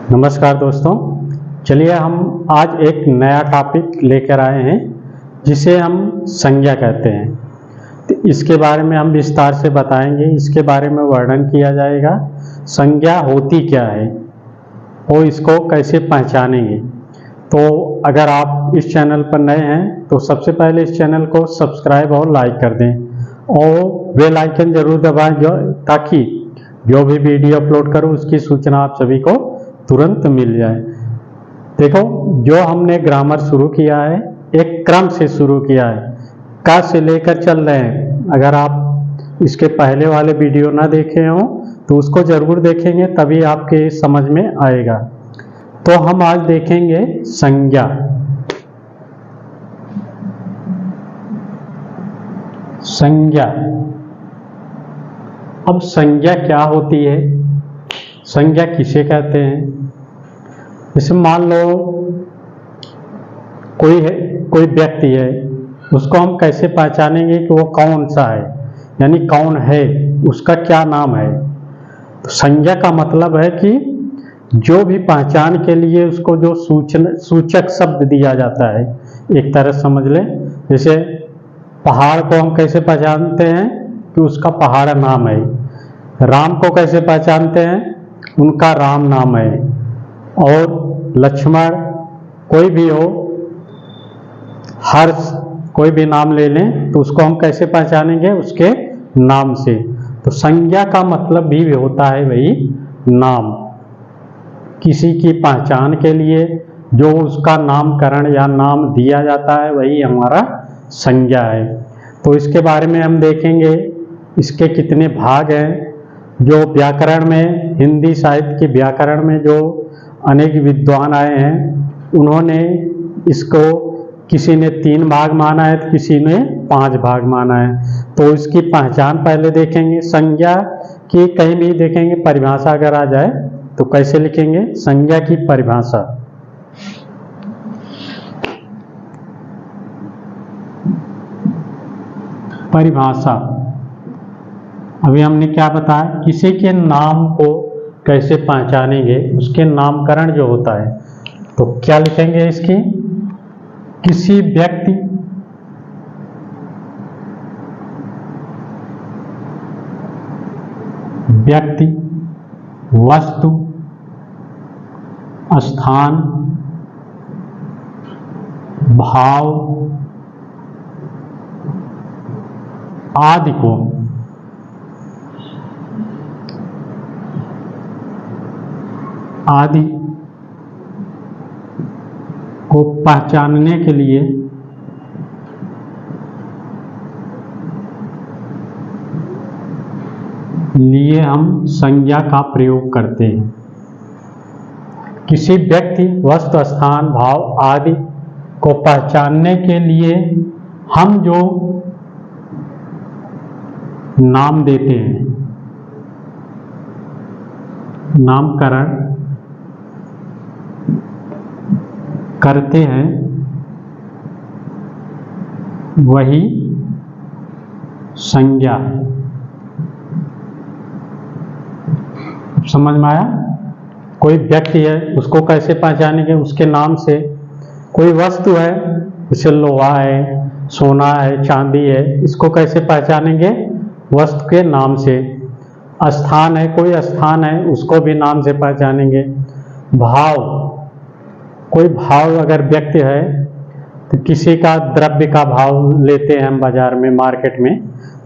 नमस्कार दोस्तों, चलिए हम आज एक नया टॉपिक लेकर आए हैं जिसे हम संज्ञा कहते हैं। तो इसके बारे में हम विस्तार से बताएंगे, इसके बारे में वर्णन किया जाएगा। संज्ञा होती क्या है और इसको कैसे पहचानेंगे। तो अगर आप इस चैनल पर नए हैं तो सबसे पहले इस चैनल को सब्सक्राइब और लाइक कर दें और बेल आइकन जरूर दबाएं ताकि जो भी वीडियो अपलोड करूं उसकी सूचना आप सभी को तुरंत मिल जाए। देखो, जो हमने ग्रामर शुरू किया है एक क्रम से शुरू किया है, का से लेकर चल रहे हैं। अगर आप इसके पहले वाले वीडियो ना देखे हो तो उसको जरूर देखेंगे, तभी आपके समझ में आएगा। तो हम आज देखेंगे संज्ञा। संज्ञा, अब संज्ञा क्या होती है, संज्ञा किसे कहते हैं। जैसे मान लो कोई व्यक्ति है, उसको हम कैसे पहचानेंगे कि वो कौन सा है, यानी कौन है, उसका क्या नाम है। तो संज्ञा का मतलब है कि जो भी पहचान के लिए उसको जो सूचक शब्द दिया जाता है, एक तरह समझ लें। जैसे पहाड़ को हम कैसे पहचानते हैं कि उसका पहाड़ नाम है। राम को कैसे पहचानते हैं, उनका राम नाम है। और लक्ष्मण, कोई भी हो, हर्ष, कोई भी नाम ले लें तो उसको हम कैसे पहचानेंगे, उसके नाम से। तो संज्ञा का मतलब भी होता है वही नाम। किसी की पहचान के लिए जो उसका नामकरण या नाम दिया जाता है वही हमारा संज्ञा है। तो इसके बारे में हम देखेंगे, इसके कितने भाग हैं। जो व्याकरण में, हिंदी साहित्य के व्याकरण में जो अनेक विद्वान आए हैं, उन्होंने इसको किसी ने 3 भाग माना है तो किसी ने 5 भाग माना है। तो इसकी पहचान पहले देखेंगे। संज्ञा की कहीं भी देखेंगे परिभाषा अगर आ जाए तो कैसे लिखेंगे संज्ञा की परिभाषा। परिभाषा, अभी हमने क्या बताया, किसी के नाम को कैसे पहचानेंगे, उसके नामकरण जो होता है। तो क्या लिखेंगे इसकी, किसी व्यक्ति, वस्तु, स्थान, भाव आदि को पहचानने के लिए हम संज्ञा का प्रयोग करते हैं। किसी व्यक्ति, वस्तु, स्थान, भाव आदि को पहचानने के लिए हम जो नाम देते हैं, नामकरण करते हैं, वही संज्ञा है। समझ में आया। कोई व्यक्ति है, उसको कैसे पहचानेंगे, उसके नाम से। कोई वस्तु है, जैसे लोहा है, सोना है, चांदी है, इसको कैसे पहचानेंगे, वस्तु के नाम से। स्थान है, कोई स्थान है, उसको भी नाम से पहचानेंगे। भाव, कोई भाव अगर व्यक्ति है तो किसी का द्रव्य का भाव लेते हैं हम बाजार में, मार्केट में,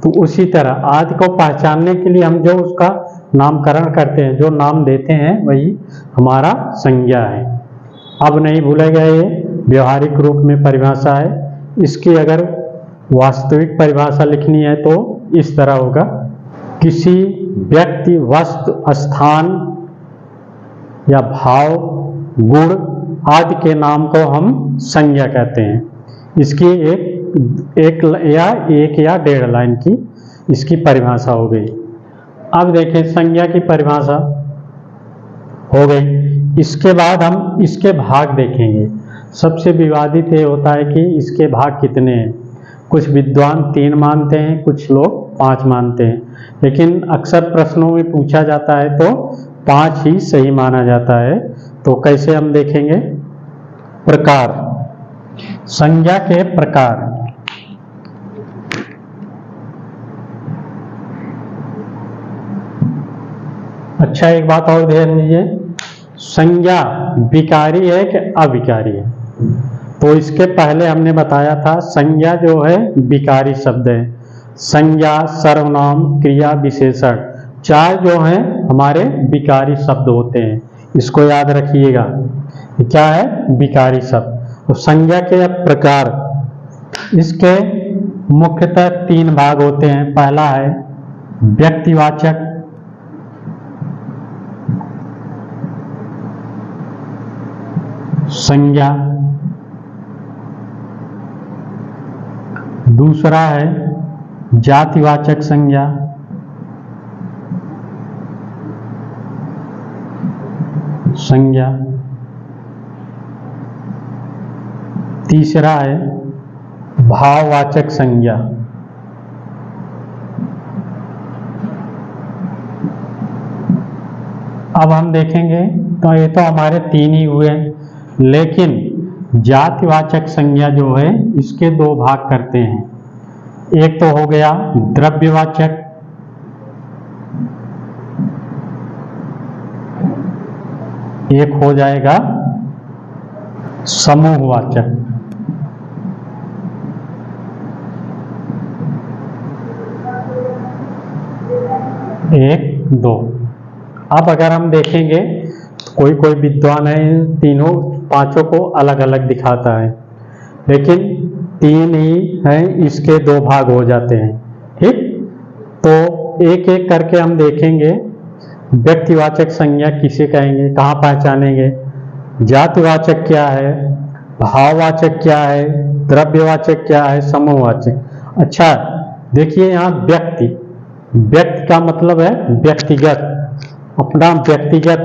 तो उसी तरह आदि को पहचानने के लिए हम जो उसका नामकरण करते हैं, जो नाम देते हैं, वही हमारा संज्ञा है। अब नहीं भूलेगा, ये व्यवहारिक रूप में परिभाषा है। इसकी अगर वास्तविक परिभाषा लिखनी है तो इस तरह होगा, किसी व्यक्ति, वस्तु, स्थान या भाव, गुण आदि के नाम को हम संज्ञा कहते हैं। इसकी एक या 1.5 लाइन की इसकी परिभाषा हो गई। अब देखें, संज्ञा की परिभाषा हो गई। इसके बाद हम इसके भाग देखेंगे। सबसे विवादित ये होता है कि इसके भाग कितने हैं। कुछ विद्वान 3 मानते हैं, कुछ लोग 5 मानते हैं, लेकिन अक्सर प्रश्नों में पूछा जाता है तो 5 ही सही माना जाता है। तो कैसे हम देखेंगे? प्रकार, संज्ञा के प्रकार। अच्छा, एक बात और ध्यान दीजिए, संज्ञा विकारी है कि अविकारी है? तो इसके पहले हमने बताया था संज्ञा जो है विकारी शब्द है। संज्ञा, सर्वनाम, क्रिया, विशेषण, चार जो हैं हमारे विकारी शब्द होते हैं। इसको याद रखिएगा, क्या है? विकारी शब्द। तो संज्ञा के प्रकार, इसके मुख्यतः तीन भाग होते हैं। पहला है व्यक्तिवाचक, संज्ञा, दूसरा है जातिवाचक संज्ञा, तीसरा है भाववाचक संज्ञा। अब हम देखेंगे तो ये तो हमारे तीन ही हुए, लेकिन जातिवाचक संज्ञा जो है इसके दो भाग करते हैं। एक तो हो गया द्रव्यवाचक, एक हो जाएगा समूहवाचक। एक, दो। अब अगर हम देखेंगे कोई कोई विद्वान है तीनों पांचों को अलग अलग दिखाता है, लेकिन तीन ही हैं, इसके दो भाग हो जाते हैं। ठीक, तो एक एक करके हम देखेंगे। व्यक्तिवाचक संज्ञा किसे कहेंगे, कहाँ पहचानेंगे? जातिवाचक क्या है, भाववाचक क्या है, द्रव्यवाचक क्या है, समूहवाचक। अच्छा, देखिए यहाँ व्यक्ति, व्यक्ति का मतलब है व्यक्तिगत, अपना व्यक्तिगत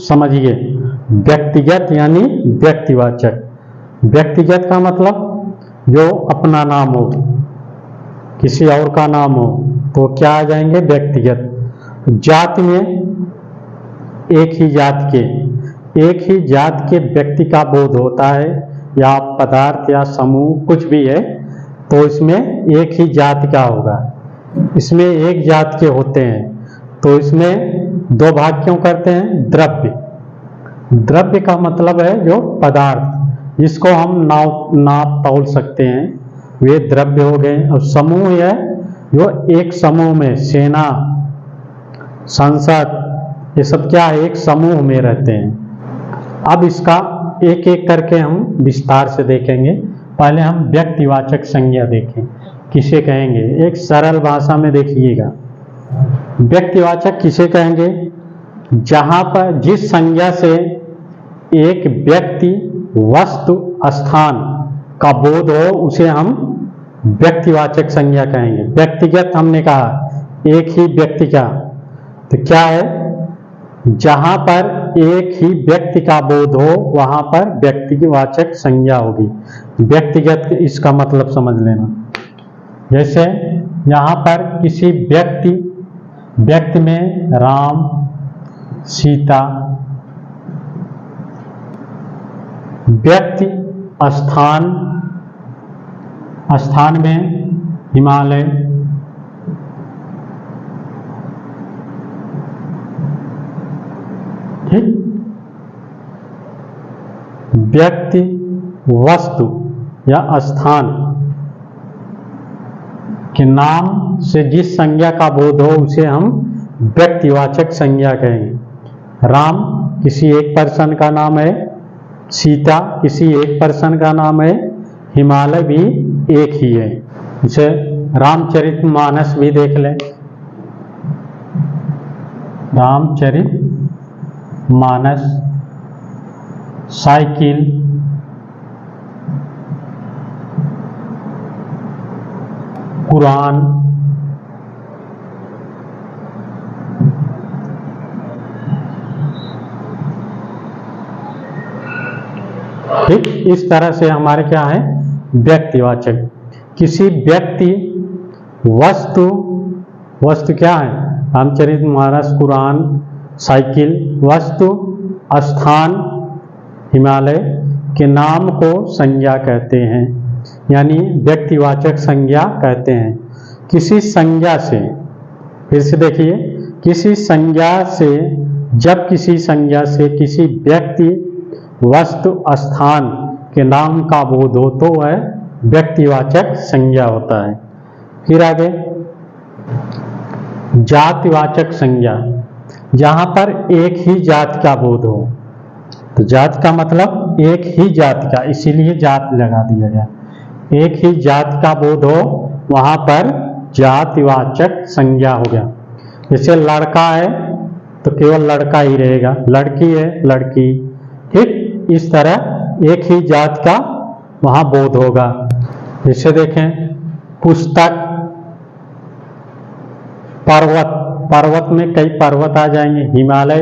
समझिए। व्यक्तिगत यानी व्यक्तिवाचक। व्यक्तिगत का मतलब जो अपना नाम हो, किसी और का नाम हो, तो क्या आ जाएंगे? व्यक्तिगत। जाति में एक ही जात के व्यक्ति का बोध होता है, या पदार्थ या समूह कुछ भी है, तो इसमें एक ही जाति का होगा। इसमें एक जात के होते हैं, तो इसमें दो भाग क्यों करते हैं? द्रव्य। द्रव्य का मतलब है जो पदार्थ जिसको हम नाप तौल सकते हैं, वे द्रव्य हो गए। और समूह है जो एक समूह में, सेना, संसद, ये सब क्या है? एक समूह में रहते हैं। अब इसका एक एक करके हम विस्तार से देखेंगे। पहले हम व्यक्तिवाचक संज्ञा देखें, किसे कहेंगे? एक सरल भाषा में देखिएगा। व्यक्तिवाचक किसे कहेंगे? जहां पर जिस संज्ञा से एक व्यक्ति, वस्तु, स्थान का बोध हो, उसे हम व्यक्तिवाचक संज्ञा कहेंगे। व्यक्तिगत हमने कहा एक ही व्यक्ति का, तो क्या है? जहां पर एक ही व्यक्ति का बोध हो वहां पर व्यक्तिवाचक संज्ञा होगी। व्यक्तिगत इसका मतलब समझ लेना। जैसे यहाँ पर किसी व्यक्ति में राम, सीता, व्यक्ति, स्थान में हिमालय, ठीक। व्यक्ति, वस्तु या स्थान के नाम से जिस संज्ञा का बोध हो उसे हम व्यक्तिवाचक संज्ञा कहेंगे। राम किसी एक पर्सन का नाम है, सीता किसी एक पर्सन का नाम है, हिमालय भी एक ही है। इसे रामचरितमानस भी देख लें। रामचरितमानस, साइकिल, कुरान, ठीक। इस तरह से हमारे क्या है? व्यक्तिवाचक। किसी व्यक्ति, वस्तु क्या है? रामचरितमानस, कुरान, साइकिल, वस्तु स्थान हिमालय के नाम को संज्ञा कहते हैं, यानी व्यक्तिवाचक संज्ञा कहते हैं। किसी संज्ञा से, फिर से देखिए, किसी संज्ञा से, जब किसी संज्ञा से किसी व्यक्ति, वस्तु, स्थान के नाम का बोध हो तो वह व्यक्तिवाचक संज्ञा होता है। फिर आगे जातिवाचक संज्ञा, जहां पर एक ही जात का बोध हो। तो जात का मतलब एक ही जात का, इसीलिए जात लगा दिया गया। एक ही जात का बोध हो वहां पर जातिवाचक संज्ञा हो गया। जैसे लड़का है तो केवल लड़का ही रहेगा, लड़की है लड़की, ठीक। इस तरह एक ही जात का वहां बोध होगा। जैसे देखें पुस्तक, पर्वत, पर्वत में कई पर्वत आ जाएंगे। हिमालय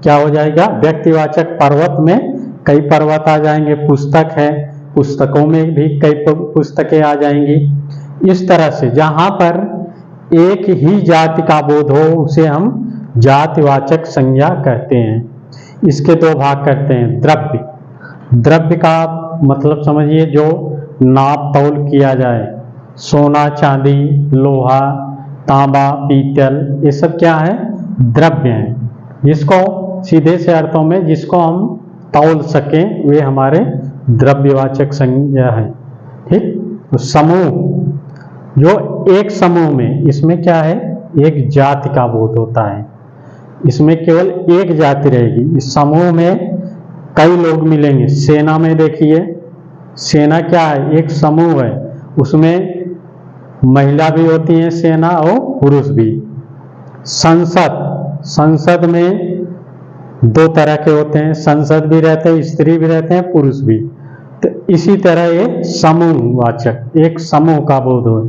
क्या हो जाएगा, व्यक्तिवाचक, पर्वत में कई पर्वत आ जाएंगे। पुस्तक है, पुस्तकों में भी कई पुस्तकें आ जाएंगी। इस तरह से जहां पर एक ही जाति का बोध हो उसे हम जातिवाचक संज्ञा कहते हैं। इसके दो भाग करते हैं। द्रव्य, द्रव्य का मतलब समझिए जो नाप तौल किया जाए, सोना, चांदी, लोहा, तांबा, पीतल, ये सब क्या है, द्रव्य हैं। जिसको सीधे से अर्थों में जिसको हम तौल सकें वे हमारे द्रव्यवाचक संज्ञा है, ठीक। तो समूह, जो एक समूह में, इसमें क्या है, एक जाति का बोध होता है, इसमें केवल एक जाति रहेगी। इस समूह में कई लोग मिलेंगे। सेना में देखिए, सेना क्या है, एक समूह है, उसमें महिला भी होती है सेना और पुरुष भी। संसद, संसद में दो तरह के होते हैं, संसद भी रहते हैं, स्त्री भी रहते हैं, पुरुष भी। तो इसी तरह ये समूहवाचक, एक समूह का बोध हो।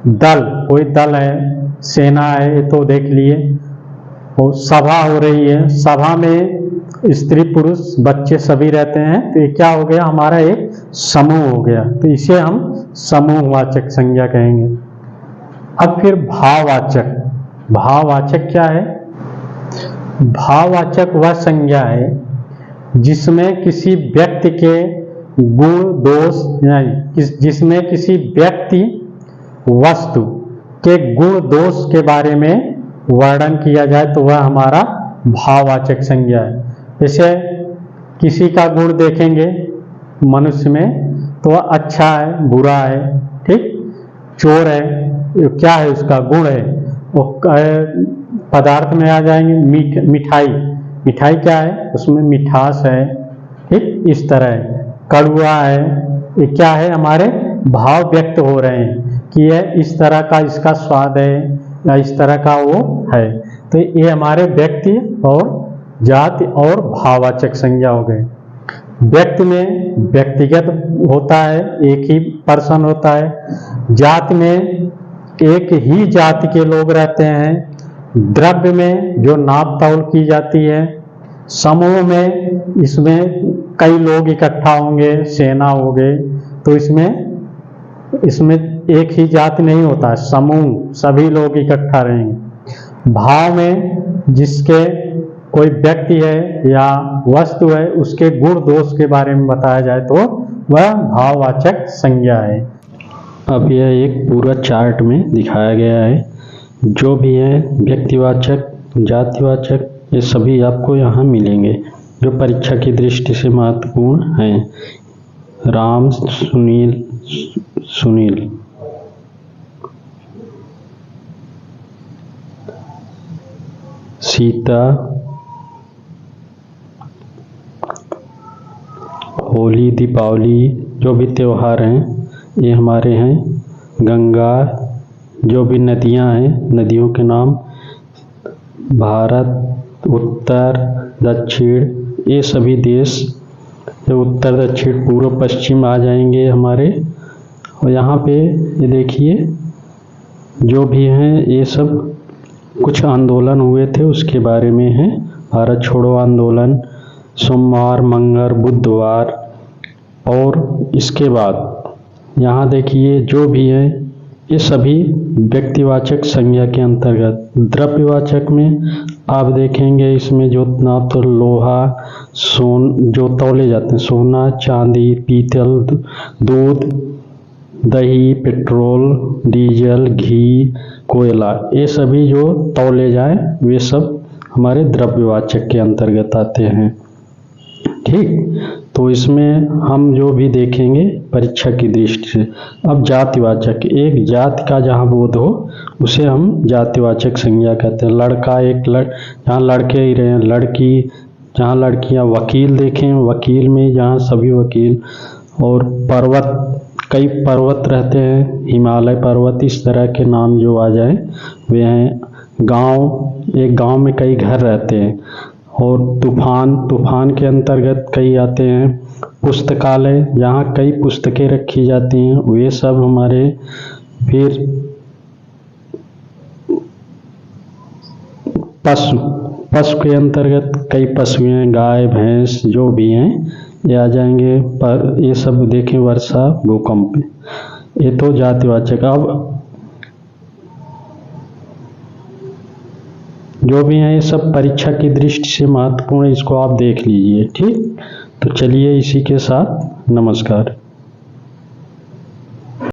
दल, कोई दल है, सेना है, ये तो देख लिए। और सभा हो रही है, सभा में स्त्री पुरुष बच्चे सभी रहते हैं, तो ये क्या हो गया, हमारा एक समूह हो गया। तो इसे हम समूहवाचक संज्ञा कहेंगे। अब फिर भाववाचक, भाववाचक क्या है, भाववाचक वह संज्ञा है जिसमें किसी व्यक्ति के गुण दोष, जिसमें किसी व्यक्ति वस्तु के गुण दोष के बारे में वर्णन किया जाए तो वह हमारा भाववाचक संज्ञा है। जैसे किसी का गुण देखेंगे मनुष्य में तो वह अच्छा है, बुरा है, ठीक। चोर है, क्या है, उसका गुण है। वो पदार्थ में आ जाएंगे, मिठाई, मिठाई क्या है, उसमें मिठास है, ठीक। इस तरह है। कड़वा है, ये क्या है, हमारे भाव व्यक्त हो रहे हैं कि यह इस तरह का इसका स्वाद है या इस तरह का वो है। तो ये हमारे व्यक्ति और जाति और भाववाचक संज्ञा हो गए। व्यक्ति में व्यक्तिगत होता है, एक ही पर्सन होता है। जाति में एक ही जाति के लोग रहते हैं। द्रव्य में जो नाप तौल की जाती है। समूह में इसमें कई लोग इकट्ठा होंगे, सेना हो गए, तो इसमें एक ही जाति नहीं होता, समूह, सभी लोग इकट्ठा रहेंगे। भाव में जिसके कोई व्यक्ति है या वस्तु है उसके गुण दोष के बारे में बताया जाए तो वह भाववाचक संज्ञा है। अब यह एक पूरा चार्ट में दिखाया गया है, जो भी है व्यक्तिवाचक, जातिवाचक, ये सभी आपको यहाँ मिलेंगे जो परीक्षा की दृष्टि से महत्वपूर्ण हैं। राम, सुनील, सीता, होली, दीपावली, जो भी त्यौहार हैं ये हमारे हैं। गंगा, जो भी नदियां हैं, नदियों के नाम। भारत, उत्तर, दक्षिण, ये सभी देश, जो उत्तर, दक्षिण, पूर्व, पश्चिम आ जाएंगे हमारे। और यहाँ पे ये देखिए जो भी हैं ये सब कुछ आंदोलन हुए थे उसके बारे में है। भारत छोड़ो आंदोलन, सोमवार, मंगल, बुधवार। और इसके बाद यहाँ देखिए जो भी है ये सभी व्यक्तिवाचक संज्ञा के अंतर्गत। द्रव्यवाचक में आप देखेंगे इसमें जो ना तो लोहा जो तौले जाते हैं, सोना, चांदी, पीतल, दूध, दही, पेट्रोल, डीजल, घी, कोयला, ये सभी जो तौले जाए वे सब हमारे द्रव्यवाचक के अंतर्गत आते हैं। ठीक, तो इसमें हम जो भी देखेंगे परीक्षा की दृष्टि से। अब जातिवाचक, एक जाति का जहाँ बोध हो उसे हम जातिवाचक संज्ञा कहते हैं। लड़का, जहाँ लड़के ही रहे, लड़की, जहाँ लड़कियाँ, वकील देखें, वकील में जहाँ सभी वकील, और पर्वत, कई पर्वत रहते हैं, हिमालय पर्वत, इस तरह के नाम जो आ जाए वे हैं। गांव, एक गांव में कई घर रहते हैं। और तूफान के अंतर्गत कई आते हैं। पुस्तकालय, जहाँ कई पुस्तकें रखी जाती हैं, वे सब हमारे। फिर पशु के अंतर्गत कई पशुएं, गाय, भैंस जो भी हैं ये आ जाएंगे। पर ये सब देखें, वर्षा, भूकंप, ये तो जातिवाचक। अब जो भी हैं ये सब परीक्षा की दृष्टि से महत्वपूर्ण है, इसको आप देख लीजिए। ठीक, तो चलिए इसी के साथ नमस्कार।